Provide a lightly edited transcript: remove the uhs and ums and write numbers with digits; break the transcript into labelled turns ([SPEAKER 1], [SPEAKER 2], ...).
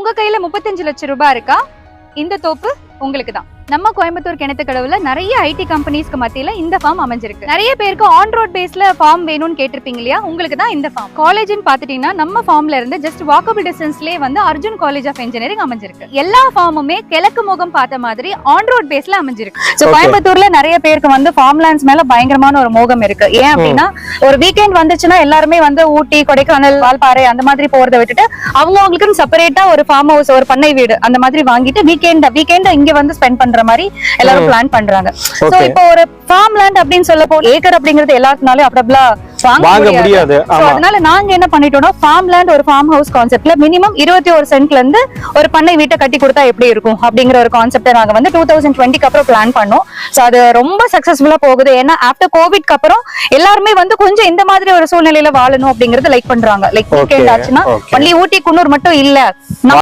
[SPEAKER 1] உங்க கையில 35 லட்சம் ரூபாய் இருக்கா? இந்த தோப்பு உங்களுக்கு தான். நம்ம கோயம்புத்தூர் கிணத்துக்கடவுல நிறைய ஐடி கம்பெனிஸ்க்கு மத்தியில இந்த ஃபார்ம் அமைஞ்சிருக்கு. நிறைய பேருக்கு ஆன் ரோட் பேஸ்ல ஃபார்ம் வேணும்னு கேட்டிருப்பீங்க இல்லையா? உங்களுக்கு தான் இந்த ஃபார்ம். காலேஜ்னு பாத்துட்டீங்கன்னா நம்ம ஃபார்ம்ல இருந்து ஜஸ்ட் வாக்கபிள் டிஸ்டன்ஸ்லயே வந்து அர்ஜுன் காலேஜ் ஆஃப் இன்ஜினியரிங் அமைஞ்சிருக்கு. எல்லா ஃபார்முமே கிழக்கு முகம் பார்த்த மாதிரி ஆன் ரோட் பேஸ்ல அமைஞ்சிருக்கு. சோ கோயம்புத்தூர்ல நிறைய பேருக்கு வந்து ஃபார்ம் லேண்ட்ஸ் மேல பயங்கரமான ஒரு மோகம் இருக்கு. ஏன் அப்படின்னா ஒரு வீக்கெண்ட் வந்துச்சுன்னா எல்லாருமே வந்து ஊட்டி, கொடைக்கானல், வால்பாறை அந்த மாதிரி போறதை விட்டுட்டு அவங்களுக்கு செப்பரேட்டா ஒரு ஃபார்ம் ஹவுஸ், ஒரு பண்ணை வீடு அந்த மாதிரி வாங்கிட்டு வீக்கெண்ட் இங்க வந்து ஸ்பெண்ட் பண்ற மாதிரி எல்லாரும் பிளான் பண்றாங்க. சோ இப்போ ஒரு ஃபார்ம் லேண்ட் அப்படின்னு சொல்ல போ ஏக்கர் அப்படிங்கிறது எல்லாத்துனாலும் அப்டபிளா வாங்க முடியாது. அதனால நாங்க என்ன பண்ணிட்டோம்னா ஃபார்ம் லேண்ட் ஒரு ஃபார்ம் ஹவுஸ் கான்செப்ட்ல மினிமம் 21 சென்ட்ல இருந்து ஒரு பண்ணை வீட்டை கட்டி கொடுத்தா எப்படி இருக்கும் அப்படிங்கிற ஒரு கான்செப்டை நாங்க வந்து 2020க்கு அப்புறம் பிளான் பண்ணோம். சோ அது ரொம்ப சக்சஸ்ஃபுல்லா போகுது. ஏன்னா ஆஃப்டர் கோவிட்க்கு அப்புறம் எல்லாருமே வந்து கொஞ்சம் இந்த மாதிரி ஒரு சூழ்நிலையில வாழணும் அப்படிங்கறது லைக் பண்றாங்க. லைக் வீக்கெண்ட் ஆச்சுன்னா பள்ளி ஊட்டி, குன்னூர் மட்டும் இல்ல.